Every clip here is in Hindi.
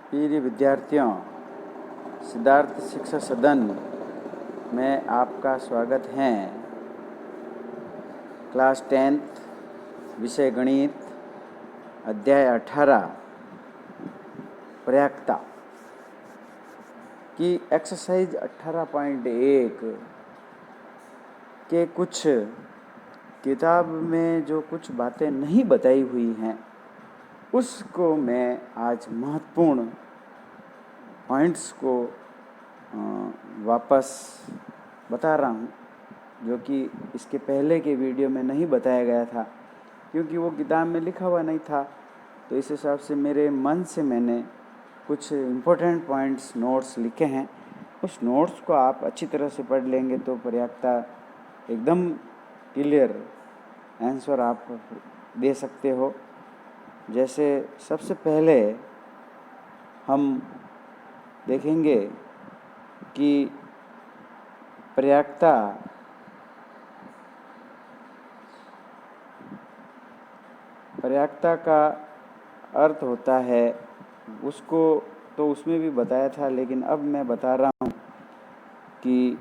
प्रिय विद्यार्थियों, सिद्धार्थ शिक्षा सदन में आपका स्वागत है। क्लास 10th विषय गणित, अध्याय 18 प्रयाक्ता की एक्सरसाइज 18.1 के कुछ किताब में जो कुछ बातें नहीं बताई हुई हैं उसको मैं आज महत्वपूर्ण पॉइंट्स को वापस बता रहा हूँ, जो कि इसके पहले के वीडियो में नहीं बताया गया था क्योंकि वो किताब में लिखा हुआ नहीं था। तो इस हिसाब से मेरे मन से मैंने कुछ इम्पोर्टेंट पॉइंट्स नोट्स लिखे हैं। उस नोट्स को आप अच्छी तरह से पढ़ लेंगे तो प्रयाक्ता एकदम क्लियर आंसर आप दे सकते हो। जैसे सबसे पहले हम देखेंगे कि प्रयाक्ता का अर्थ होता है, उसको तो उसमें भी बताया था, लेकिन अब मैं बता रहा हूँ कि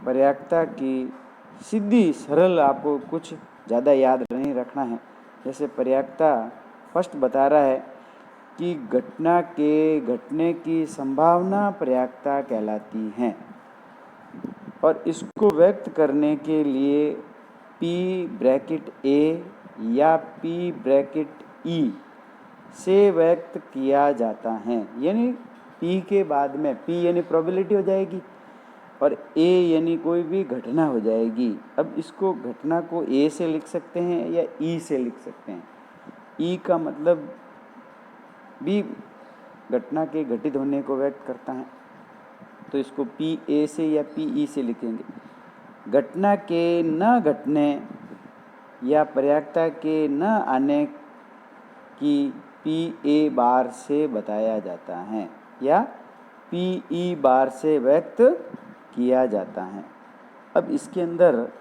प्रयाक्ता की सीधी सरल आपको कुछ ज़्यादा याद नहीं रखना है। जैसे प्रयाक्ता फर्स्ट बता रहा है कि घटना के घटने की संभावना प्रयाक्ता कहलाती है और इसको व्यक्त करने के लिए P ब्रैकेट A या P ब्रैकेट E से व्यक्त किया जाता है। यानी P के बाद में P यानी प्रोबेबिलिटी हो जाएगी और A यानी कोई भी घटना हो जाएगी। अब इसको घटना को A से लिख सकते हैं या E से लिख सकते हैं। E का मतलब भी घटना के घटित होने को व्यक्त करता है, तो इसको PA से या PE से लिखेंगे। घटना के न घटने या प्रयाक्ता के न आने की PA बार से बताया जाता है या PE बार से व्यक्त किया जाता है। अब इसके अंदर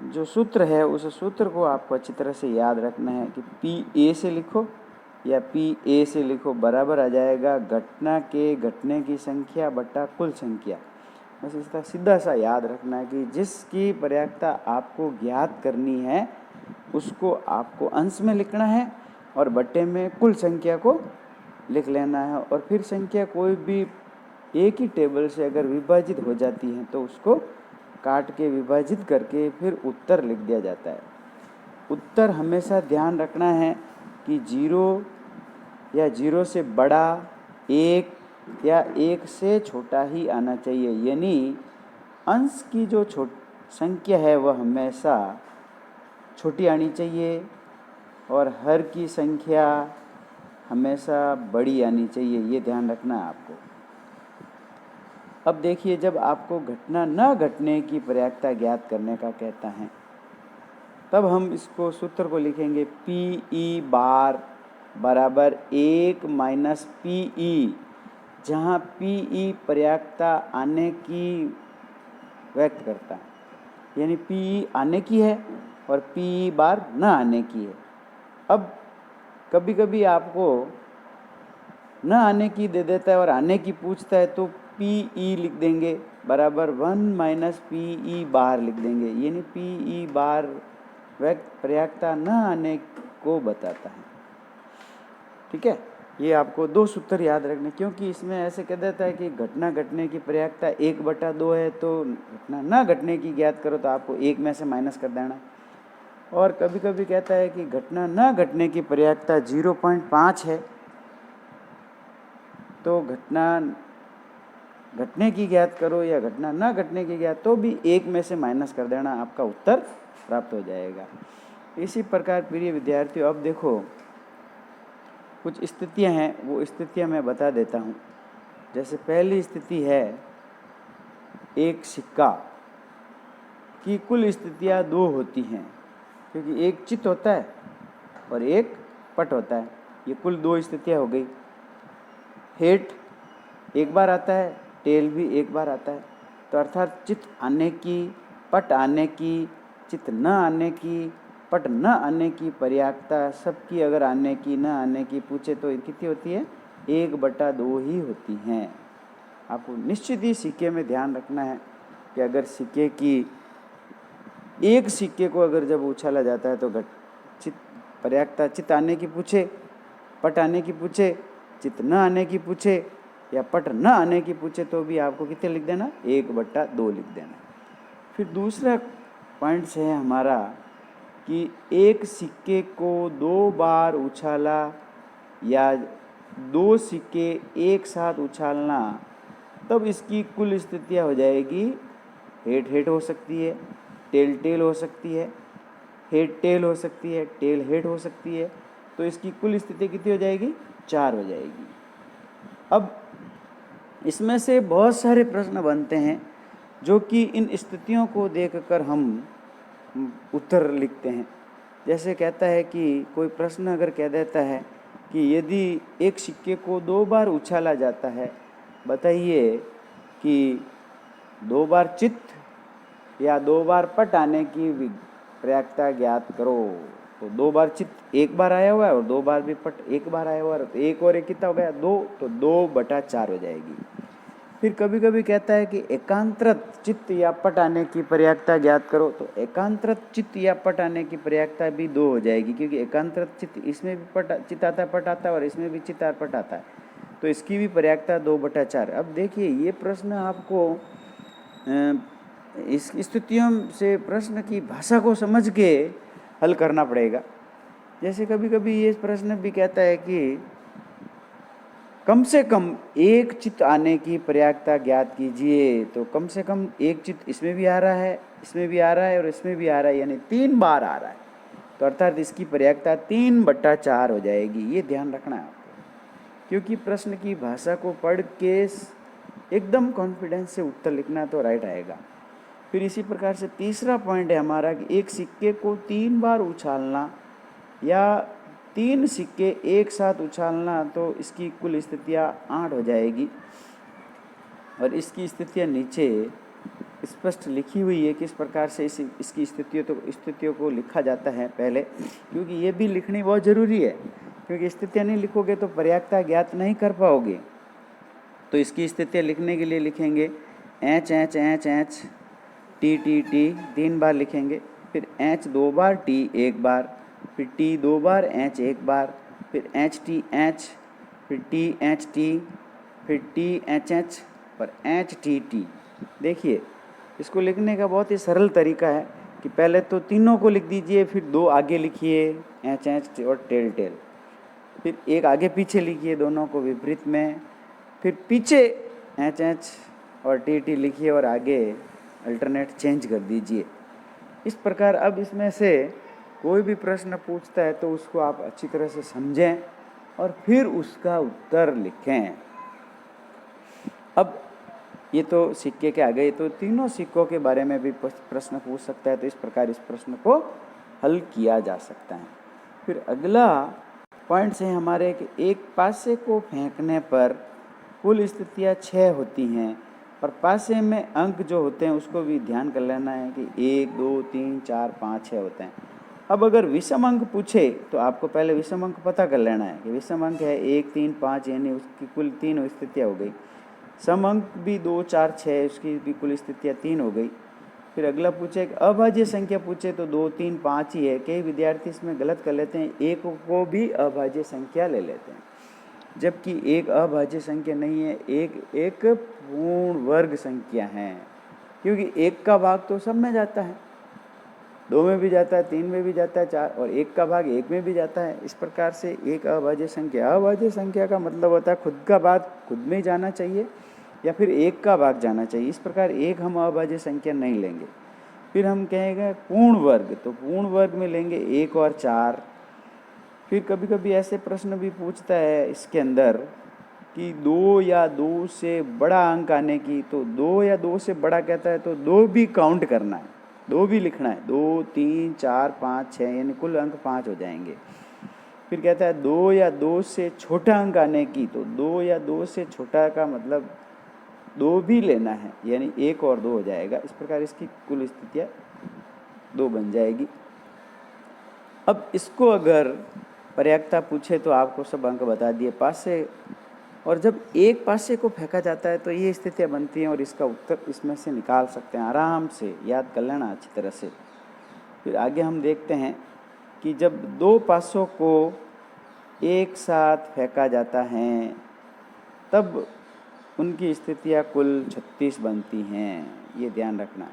जो सूत्र है उस सूत्र को आपको अच्छी तरह से याद रखना है कि PA से लिखो या PA से लिखो, बराबर आ जाएगा घटना के घटने की संख्या बटा कुल संख्या। बस इसका सीधा सा याद रखना है कि जिसकी प्रयाक्ता आपको ज्ञात करनी है उसको आपको अंश में लिखना है और बट्टे में कुल संख्या को लिख लेना है। और फिर संख्या कोई भी एक ही टेबल से अगर विभाजित हो जाती है तो उसको काट के विभाजित करके फिर उत्तर लिख दिया जाता है। उत्तर हमेशा ध्यान रखना है कि 0 या 0 से बड़ा, 1 या 1 से छोटा ही आना चाहिए। यानी अंश की जो संख्या है वह हमेशा छोटी आनी चाहिए और हर की संख्या हमेशा बड़ी आनी चाहिए, ये ध्यान रखना है आपको। अब देखिए, जब आपको घटना न घटने की प्रयाक्ता ज्ञात करने का कहता है तब हम इसको सूत्र को लिखेंगे PE बार बराबर 1 माइनस PE, जहाँ PE प्रयाक्ता आने की व्यक्त करता है। यानी PE आने की है और PE बार न आने की है। अब कभी कभी आपको न आने की दे देता है और आने की पूछता है तो PE लिख देंगे बराबर 1 माइनस PE बार लिख देंगे। यानी PE बार व्यक्त प्रयाक्ता न आने को बताता है। ठीक है, ये आपको दो सूत्र याद रखने, क्योंकि इसमें ऐसे कह देता है कि घटना घटने की प्रयाक्ता 1/2 है, तो घटना न घटने की ज्ञात करो तो आपको 1 में से माइनस कर देना। और कभी कभी कहता है कि घटना न घटने की प्रयाक्ता 0.5 है, तो घटना घटने की ज्ञात करो या घटना न घटने की ज्ञात, तो भी 1 में से माइनस कर देना, आपका उत्तर प्राप्त हो जाएगा। इसी प्रकार प्रिय विद्यार्थियों, अब देखो कुछ स्थितियां हैं, वो स्थितियां मैं बता देता हूँ। जैसे पहली स्थिति है एक सिक्का की कुल स्थितियां 2 होती हैं, क्योंकि एक चित होता है और एक पट होता है। ये कुल 2 स्थितियां हो गई। हेड एक बार आता है, टेल भी एक बार आता है, तो अर्थात चित आने की, पट आने की, चित न आने की, पट न आने की प्रयाक्ता सबकी अगर आने की न आने की पूछे तो कितनी होती है? 1/2 ही होती हैं। आपको निश्चित ही सिक्के में ध्यान रखना है कि अगर सिक्के की एक सिक्के को अगर जब उछाला जाता है तो चित पर्यायता चित आने की पूछे, पट आने की पूछे, चित न आने की पूछे या पट न आने की पूछे तो भी आपको कितने लिख देना, 1/2 लिख देना। फिर दूसरा पॉइंट्स है हमारा कि एक सिक्के को 2 बार उछाला या 2 सिक्के एक साथ उछालना, तब इसकी कुल स्थितियाँ हो जाएगी, हेड हेड हो सकती है, टेल टेल हो सकती है, हेड टेल हो सकती है, टेल हेड हो सकती है। तो इसकी कुल स्थिति कितनी हो जाएगी, 4 हो जाएगी। अब इसमें से बहुत सारे प्रश्न बनते हैं जो कि इन स्थितियों को देखकर हम उत्तर लिखते हैं। जैसे कहता है कि कोई प्रश्न अगर कह देता है कि यदि एक सिक्के को 2 बार उछाला जाता है, बताइए कि 2 बार चित्त या 2 बार पट आने की पर्यायता ज्ञात करो। तो 2 बार चित्त एक बार आया हुआ है और 2 बार भी पट एक बार आया हुआ है, तो एक और एक कितना हो गया, 2, तो 2/4 हो जाएगी। फिर कभी कभी कहता है कि एकांतरत चित्त या पट आने की पर्यायता ज्ञात करो। तो एकांतरत चित्त या पट आने की पर्यायता भी 2 हो जाएगी, क्योंकि एकांतरत चित्त इसमें भी चित्त आता है, पट आता है, और इसमें भी चित्त पट आता है, तो इसकी भी पर्यायता 2/4। अब देखिए ये प्रश्न आपको इस स्थितियों से प्रश्न की भाषा को समझ के हल करना पड़ेगा। जैसे कभी कभी ये प्रश्न भी कहता है कि कम से कम एक चित्त आने की पर्यायता ज्ञात कीजिए। तो कम से कम एक चित्त इसमें भी आ रहा है, इसमें भी आ रहा है और इसमें भी आ रहा है, यानी 3 बार आ रहा है, तो अर्थात इसकी पर्यायता 3/4 हो जाएगी। ये ध्यान रखना है आपको, क्योंकि प्रश्न की भाषा को पढ़ के एकदम कॉन्फिडेंस से उत्तर लिखना तो राइट आएगा। फिर इसी प्रकार से तीसरा पॉइंट है हमारा कि एक सिक्के को 3 बार उछालना या 3 सिक्के एक साथ उछालना, तो इसकी कुल स्थितियाँ 8 हो जाएगी। और इसकी स्थितियाँ नीचे स्पष्ट लिखी हुई है किस प्रकार से इसकी स्थितियों को लिखा जाता है पहले, क्योंकि ये भी लिखनी बहुत ज़रूरी है, क्योंकि स्थितियाँ नहीं लिखोगे तो पर्यायता ज्ञात नहीं कर पाओगे। तो इसकी स्थितियाँ लिखने के लिए लिखेंगे H H H H, T T T 3 बार लिखेंगे, फिर एच 2 बार, टी 1 बार, फिर टी 2 बार, एच 1 बार, फिर एच टी एच, फिर टी एच टी, फिर टी एच एच और एच टी टी। देखिए इसको लिखने का बहुत ही सरल तरीका है कि पहले तो तीनों को लिख दीजिए, फिर 2 आगे लिखिए, एच एच और टेल टेल, फिर एक आगे पीछे लिखिए दोनों को विपरीत में, फिर पीछे एच एच और टी टी लिखिए और आगे अल्टरनेट चेंज कर दीजिए। इस प्रकार अब इसमें से कोई भी प्रश्न पूछता है तो उसको आप अच्छी तरह से समझें और फिर उसका उत्तर लिखें। अब ये तो सिक्के के आ गए, तो तीनों सिक्कों के बारे में भी प्रश्न पूछ सकता है, तो इस प्रकार इस प्रश्न को हल किया जा सकता है। फिर अगला पॉइंट्स है हमारे कि एक पासे को फेंकने पर कुल स्थितियाँ 6 होती हैं, और पासे में अंक जो होते हैं उसको भी ध्यान कर लेना है कि 1 2 3 4 5 6 होते हैं। अब अगर विषम अंक पूछे तो आपको पहले विषम अंक पता कर लेना है कि विषम अंक है 1 3 5, यानी उसकी कुल 3 स्थितियाँ हो गई। सम अंक भी 2 4 6, उसकी भी कुल स्थितियाँ 3 हो गई। फिर अगला पूछे अभाज्य संख्या पूछे तो 2 3 5 ही है। कई विद्यार्थी इसमें गलत कर लेते हैं, एक को भी अभाज्य संख्या ले लेते हैं, जबकि एक अभाज्य संख्या नहीं है, एक पूर्ण वर्ग संख्या है, क्योंकि 1 का भाग तो सब में जाता है, 2 में भी जाता है, 3 में भी जाता है, 4, और 1 का भाग 1 में भी जाता है। इस प्रकार से एक अभाज्य संख्या का मतलब होता है खुद का भाग खुद में ही जाना चाहिए या फिर 1 का भाग जाना चाहिए। इस प्रकार एक हम अभाज्य संख्या नहीं लेंगे। फिर हम कहेंगे पूर्ण वर्ग, तो पूर्ण वर्ग में लेंगे 1 और 4। फिर कभी कभी ऐसे प्रश्न भी पूछता है इसके अंदर कि 2 या 2 से बड़ा अंक आने की, तो 2 या 2 से बड़ा कहता है तो 2 भी काउंट करना है, 2 भी लिखना है, 2 3 4 5 6, यानी कुल अंक 5 हो जाएंगे। फिर कहता है 2 या 2 से छोटा अंक आने की, तो 2 या 2 से छोटा का मतलब 2 भी लेना है, यानी 1 और 2 हो जाएगा। इस प्रकार इसकी कुल स्थितियाँ 2 बन जाएगी। अब इसको अगर पर्यायता पूछे तो आपको सब अंक बता दिए। पासे और जब एक पासे को फेंका जाता है तो ये स्थितियाँ बनती हैं और इसका उत्तर इसमें से निकाल सकते हैं, आराम से याद कर लेना अच्छी तरह से। फिर आगे हम देखते हैं कि जब दो पासों को एक साथ फेंका जाता है तब उनकी स्थितियाँ कुल 36 बनती हैं, ये ध्यान रखना है।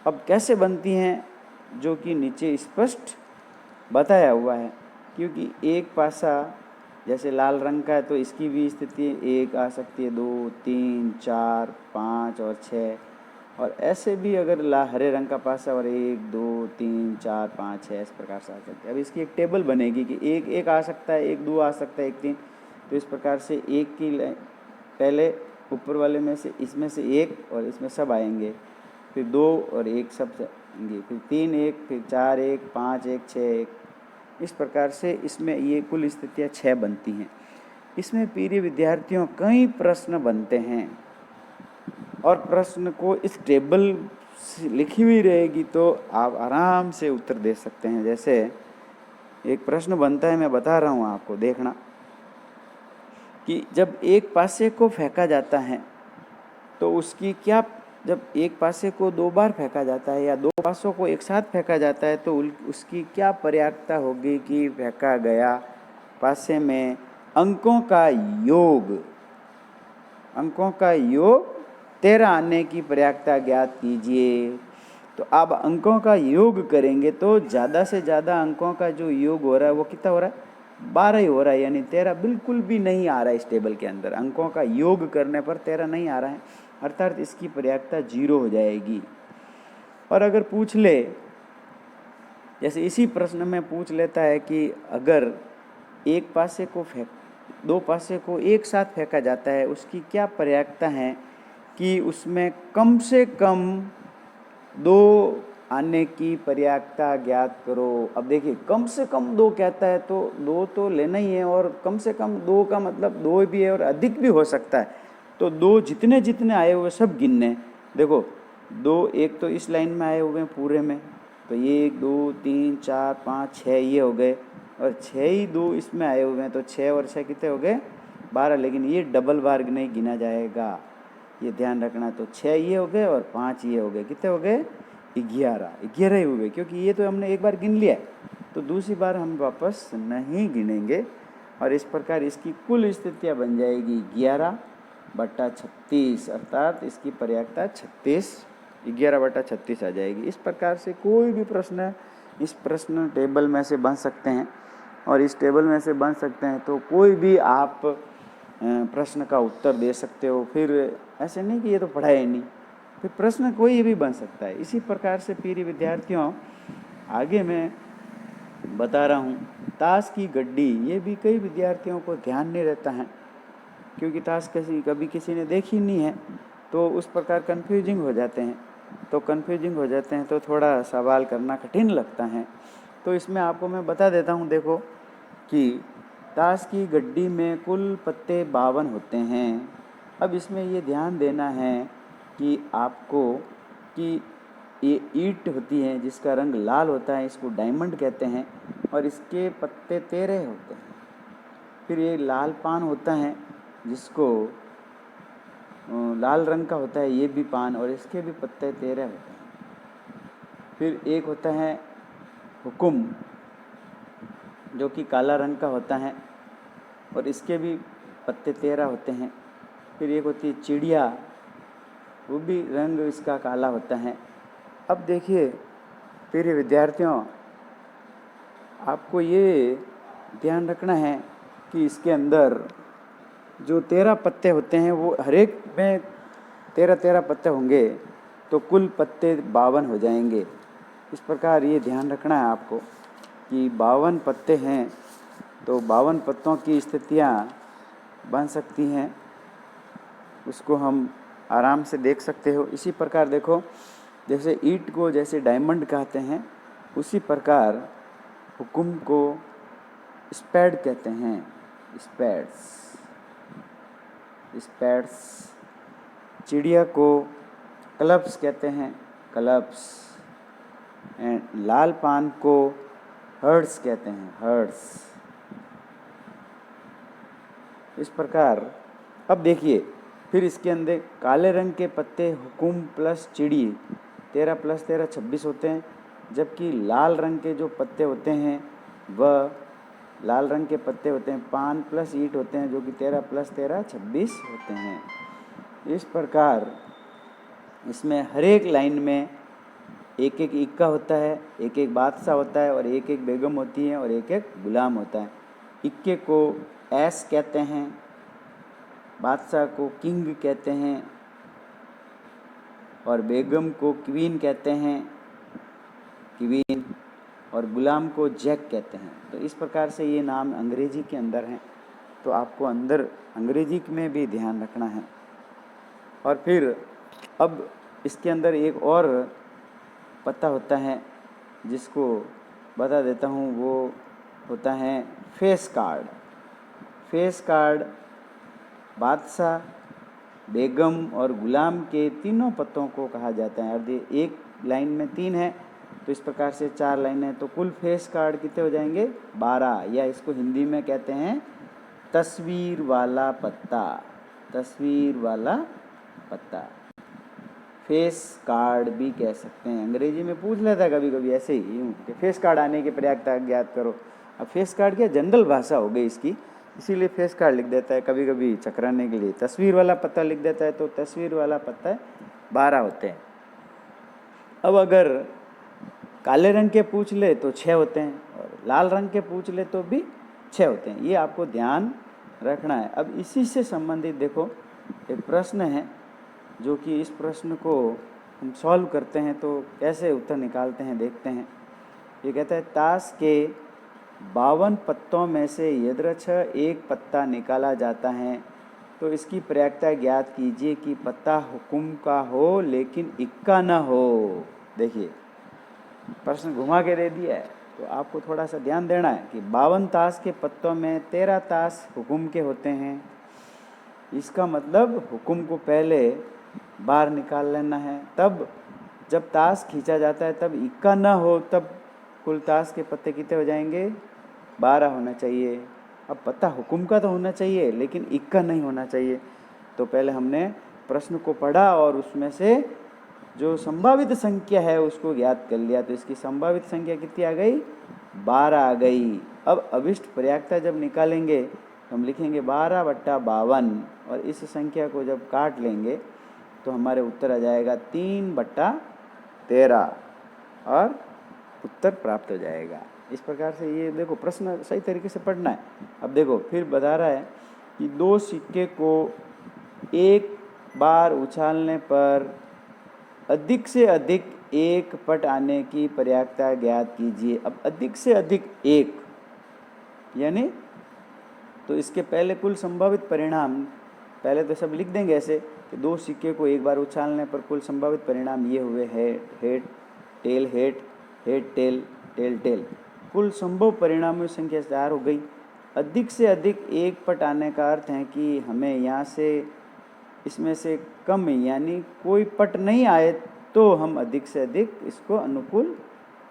अब कैसे बनती हैं, जो कि नीचे स्पष्ट बताया हुआ है, क्योंकि एक पासा जैसे लाल रंग का है तो इसकी भी स्थिति एक आ सकती है, 2, 3, 4, 5 और 6, और ऐसे भी अगर हरे रंग का पासा और 1, 2, 3, 4, 5, 6 इस प्रकार से आ सकते हैं। अब इसकी एक टेबल बनेगी कि एक एक आ सकता है, एक 2 आ सकता है, एक 3, तो इस प्रकार से एक की पहले ऊपर वाले में से इसमें से एक और इसमें सब आएंगे, फिर 2 और 1 सब आएंगे, फिर 3 1, फिर 4 1, 5 1, 6 1, इस प्रकार से इसमें ये कुल स्थितियाँ 6 बनती हैं। इसमें प्रिय विद्यार्थियों कई प्रश्न बनते हैं और प्रश्न को इस टेबल से लिखी हुई रहेगी तो आप आराम से उत्तर दे सकते हैं। जैसे एक प्रश्न बनता है, मैं बता रहा हूँ आपको, देखना कि जब एक पासे को फेंका जाता है तो उसकी क्या, जब एक पासे को 2 बार फेंका जाता है या 2 पासों को एक साथ फेंका जाता है तो उसकी क्या पर्याप्तता होगी कि फेंका गया पासे में अंकों का योग 13 आने की पर्याप्तता ज्ञात कीजिए। तो अब अंकों का योग करेंगे तो ज़्यादा से ज़्यादा अंकों का जो योग हो रहा है वो कितना हो रहा है, 12 ही हो रहा है, यानी 13 बिल्कुल भी नहीं आ रहा है। इस टेबल के अंदर अंकों का योग करने पर 13 नहीं आ रहा है, अर्थात इसकी पर्याप्तता 0 हो जाएगी। और अगर पूछ ले, जैसे इसी प्रश्न में पूछ लेता है कि अगर एक पासे को 2 पासे को एक साथ फेंका जाता है, उसकी क्या पर्याप्तता है कि उसमें कम से कम 2 आने की पर्याप्तता ज्ञात करो। अब देखिए, कम से कम 2 कहता है तो 2 तो लेना ही है, और कम से कम 2 का मतलब 2 भी है और अधिक भी हो सकता है। तो 2 जितने जितने आए हुए सब गिनने। देखो 2 एक तो इस लाइन में आए हुए हैं पूरे में, तो ये 1 2 3 4 5 6 ये हो गए, और 6 ही 2 इसमें आए हुए हैं, तो 6 और 6 कितने हो गए, 12। लेकिन ये डबल बार नहीं गिना जाएगा, ये ध्यान रखना। तो 6 ये हो गए और 5 ये हो गए, कितने हो गए, 11 ही हो गए, क्योंकि ये तो हमने एक बार गिन लिया तो दूसरी बार हम वापस नहीं गिनेंगे। और इस प्रकार इसकी कुल स्थितियाँ बन जाएगी 11/36, अर्थात इसकी पर्याप्तता 36, 11/36 आ जाएगी। इस प्रकार से कोई भी प्रश्न इस प्रश्न टेबल में से बन सकते हैं, और इस टेबल में से बन सकते हैं तो कोई भी आप प्रश्न का उत्तर दे सकते हो। फिर ऐसे नहीं कि ये तो पढ़ा ही नहीं, फिर प्रश्न कोई भी बन सकता है। इसी प्रकार से प्रिय विद्यार्थियों, आगे मैं बता रहा हूँ ताश की गड्डी, ये भी कई विद्यार्थियों को ध्यान नहीं रहता है, क्योंकि ताश कभी किसी ने देखी नहीं है, तो उस प्रकार कन्फ्यूजिंग हो जाते हैं। तो थोड़ा सवाल करना कठिन लगता है। तो इसमें आपको मैं बता देता हूँ, देखो कि ताश की गड्डी में कुल पत्ते 52 होते हैं। अब इसमें ये ध्यान देना है कि आपको कि ये ईंट होती है जिसका रंग लाल होता है, इसको डायमंड कहते हैं, और इसके पत्ते 13 होते हैं। फिर ये लाल पान होता है जिसको लाल रंग का होता है, ये भी पान, और इसके भी पत्ते 13 होते हैं। फिर एक होता है हुकुम, जो कि काला रंग का होता है और इसके भी पत्ते 13 होते हैं। फिर एक होती है चिड़िया, वो भी रंग इसका काला होता है। अब देखिए प्रिय विद्यार्थियों, आपको ये ध्यान रखना है कि इसके अंदर जो 13 पत्ते होते हैं वो हर एक में 13 पत्ते होंगे, तो कुल पत्ते 52 हो जाएंगे। इस प्रकार ये ध्यान रखना है आपको कि 52 पत्ते हैं, तो 52 पत्तों की स्थितियाँ बन सकती हैं, उसको हम आराम से देख सकते हो। इसी प्रकार देखो, जैसे ईंट को जैसे डायमंड कहते हैं, उसी प्रकार हुकुम को स्पैड कहते हैं, स्पैड्स। चिड़िया को क्लब्स कहते हैं, क्लब्स। एंड लाल पान को हर्ड्स कहते हैं, हर्ड्स। इस प्रकार अब देखिए, फिर इसके अंदर काले रंग के पत्ते हुकुम प्लस चिड़ी 13 प्लस 13 26 होते हैं, जबकि लाल रंग के जो पत्ते होते हैं वह लाल रंग के पत्ते होते हैं पान प्लस ईंट होते हैं, जो कि 13 प्लस 13 26 होते हैं। इस प्रकार इसमें हर एक लाइन में एक एक इक्का होता है, एक एक बादशाह होता है और एक एक बेगम होती है और एक एक गुलाम होता है। इक्के को एस कहते हैं, बादशाह को किंग कहते हैं और बेगम को क्वीन कहते हैं, क्वीन, और गुलाम को जैक कहते हैं। तो इस प्रकार से ये नाम अंग्रेजी के अंदर हैं, तो आपको अंदर अंग्रेजी में भी ध्यान रखना है। और फिर अब इसके अंदर एक और पता होता है जिसको बता देता हूँ, वो होता है फेस कार्ड। फेस कार्ड बादशाह, बेगम और गुलाम के तीनों पत्तों को कहा जाता है। और एक लाइन में 3 है, तो इस प्रकार से 4 लाइनें, तो कुल फेस कार्ड कितने हो जाएंगे 12, या इसको हिंदी में कहते हैं तस्वीर वाला पत्ता। तस्वीर वाला पत्ता फेस कार्ड भी कह सकते हैं। अंग्रेजी में पूछ लेता है कभी कभी ऐसे ही यूँ कि फेस कार्ड आने की प्रयागता ज्ञात करो। अब फेस कार्ड क्या जनरल भाषा हो गई इसकी, इसीलिए फेस कार्ड लिख देता है, कभी कभी चकराने के लिए तस्वीर वाला पत्ता लिख देता है। तो तस्वीर वाला पत्ता 12 होते हैं। अब अगर काले रंग के पूछ ले तो 6 होते हैं, और लाल रंग के पूछ ले तो भी 6 होते हैं। ये आपको ध्यान रखना है। अब इसी से संबंधित देखो एक प्रश्न है, जो कि इस प्रश्न को हम सॉल्व करते हैं तो कैसे उत्तर निकालते हैं देखते हैं। ये कहता है ताश के 52 पत्तों में से यदृच्छः एक पत्ता निकाला जाता है, तो इसकी प्रयागता ज्ञात कीजिए कि पत्ता हुकुम का हो लेकिन इक्का न हो। देखिए प्रश्न घुमा के दे दिया है, तो आपको थोड़ा सा ध्यान देना है कि 52 ताश के पत्तों में 13 ताश हुकुम के होते हैं। इसका मतलब हुकुम को पहले बाहर निकाल लेना है, तब जब ताश खींचा जाता है तब इक्का ना हो, तब कुल ताश के पत्ते कितने हो जाएंगे 12 होना चाहिए। अब पत्ता हुकुम का तो होना चाहिए लेकिन इक्का नहीं होना चाहिए। तो पहले हमने प्रश्न को पढ़ा और उसमें से जो संभावित संख्या है उसको ज्ञात कर लिया। तो इसकी संभावित संख्या कितनी आ गई 12 आ गई। अब अभिष्ट प्रयागता जब निकालेंगे तो हम लिखेंगे 12/52 और इस संख्या को जब काट लेंगे तो हमारे उत्तर आ जाएगा 3/13 और उत्तर प्राप्त हो जाएगा। इस प्रकार से ये देखो प्रश्न सही तरीके से पढ़ना है। अब देखो फिर बता रहा है कि 2 सिक्के को एक बार उछालने पर अधिक से अधिक एक पट आने की प्रयागता ज्ञात कीजिए। अब अधिक से अधिक एक यानी तो इसके पहले कुल संभावित परिणाम पहले तो सब लिख देंगे ऐसे कि 2 सिक्के को एक बार उछालने पर कुल संभावित परिणाम ये हुए head tail head head tail tail tail. कुल संभव परिणामों की संख्या 4 हो गई। अधिक से अधिक एक पट आने का अर्थ है कि हमें यहाँ से इसमें से कम यानी कोई पट नहीं आए तो हम अधिक से अधिक इसको अनुकूल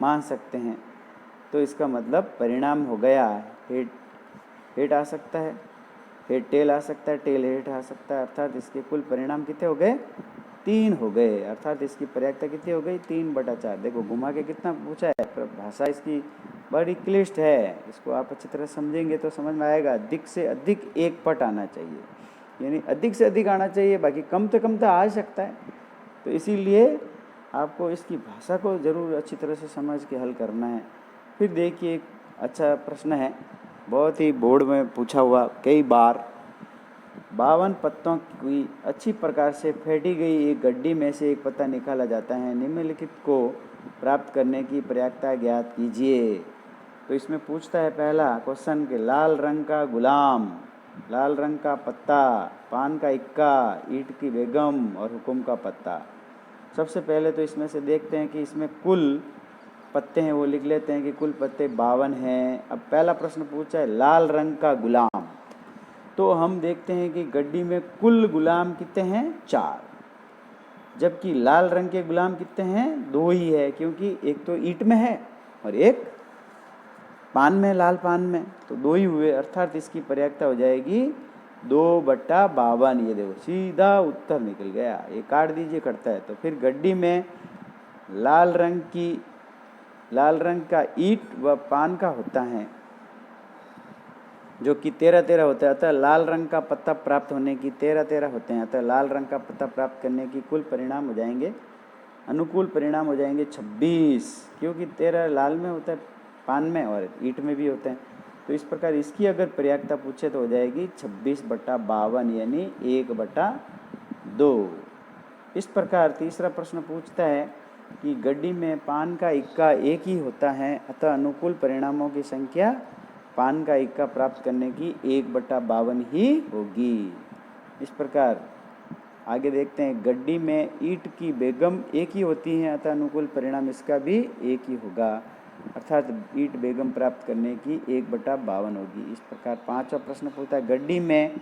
मान सकते हैं। तो इसका मतलब परिणाम हो गया हेड हेड आ सकता है, हेड टेल आ सकता है, टेल हेड आ सकता है, अर्थात इसके कुल परिणाम कितने हो गए 3 हो गए। अर्थात इसकी प्रयागता कितनी हो गई 3/4। देखो घुमा के कितना पूछा है, पर भाषा इसकी बड़ी क्लिष्ट है, इसको आप अच्छी तरह समझेंगे तो समझ में आएगा। अधिक से अधिक एक पट आना चाहिए यानी अधिक से अधिक आना चाहिए, बाकी कम तो आ सकता है। तो इसीलिए आपको इसकी भाषा को ज़रूर अच्छी तरह से समझ के हल करना है। फिर देखिए एक अच्छा प्रश्न है, बहुत ही बोर्ड में पूछा हुआ कई बार। 52 पत्तों की अच्छी प्रकार से फेंटी गई एक गड्डी में से एक पत्ता निकाला जाता है, निम्नलिखित को प्राप्त करने की प्रयागता ज्ञात कीजिए। तो इसमें पूछता है पहला क्वेश्चन कि लाल रंग का गुलाम, लाल रंग का पत्ता, पान का इक्का, ईंट की बेगम और हुकुम का पत्ता। सबसे पहले तो इसमें से देखते हैं कि इसमें कुल पत्ते हैं, वो लिख लेते हैं कि कुल पत्ते 52 हैं। अब पहला प्रश्न पूछा है लाल रंग का गुलाम, तो हम देखते हैं कि गड्डी में कुल गुलाम कितने हैं 4, जबकि लाल रंग के गुलाम कितने हैं 2 ही है, क्योंकि एक तो ईंट में है और एक पान में, लाल पान में, तो 2 ही हुए। अर्थात इसकी प्रयागता हो जाएगी 2/52। ये देखो सीधा उत्तर निकल गया। ये काट दीजिए, कटता है। तो फिर गड्डी में लाल रंग का ईंट व पान का होता है, जो कि 13-13 होता है। अतः लाल रंग का पत्ता प्राप्त होने की 13-13 होते हैं। अतः लाल रंग का पत्ता प्राप्त करने की कुल परिणाम हो जाएंगे, अनुकूल परिणाम हो जाएंगे 26, क्योंकि 13 लाल में होता है, पान में, और ईंट में भी होते हैं। तो इस प्रकार इसकी अगर प्रयागता पूछे तो हो जाएगी 26/52, यानी 1/2। इस प्रकार तीसरा प्रश्न पूछता है कि गड्डी में पान का इक्का एक ही होता है, अतः अनुकूल परिणामों की संख्या पान का इक्का प्राप्त करने की 1/52 ही होगी। इस प्रकार आगे देखते हैं, गड्डी में ईंट की बेगम एक ही होती है, अतः अनुकूल परिणाम इसका भी एक ही होगा, अर्थात ईंट बेगम प्राप्त करने की 1/52 होगी। इस प्रकार पांचवा प्रश्न पूछता है, गड्डी में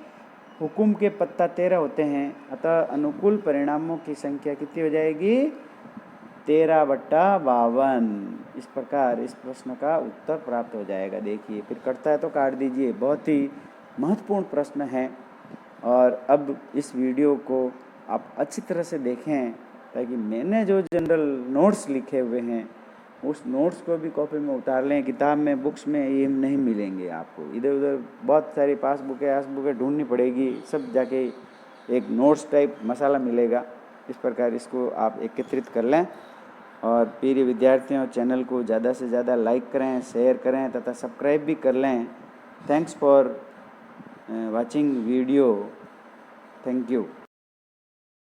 हुकुम के पत्ता 13 होते हैं, अतः अनुकूल परिणामों की संख्या कितनी हो जाएगी? 13/52। इस प्रकार इस प्रश्न का उत्तर प्राप्त हो जाएगा। देखिए, फिर कटता है तो काट दीजिए। बहुत ही महत्वपूर्ण प्रश्न है, और अब इस वीडियो को आप अच्छी तरह से देखें, ताकि मैंने जो जनरल नोट्स लिखे हुए हैं उस नोट्स को भी कॉपी में उतार लें। किताब में, बुक्स में ये नहीं मिलेंगे आपको। इधर उधर बहुत सारी पासबुकें ढूंढनी पड़ेगी, सब जाके एक नोट्स टाइप मसाला मिलेगा। इस प्रकार इसको आप एकत्रित कर लें, और प्रिय विद्यार्थियों, चैनल को ज़्यादा से ज़्यादा लाइक करें, शेयर करें तथा सब्सक्राइब भी कर लें। Thanks for watching video. Thank you.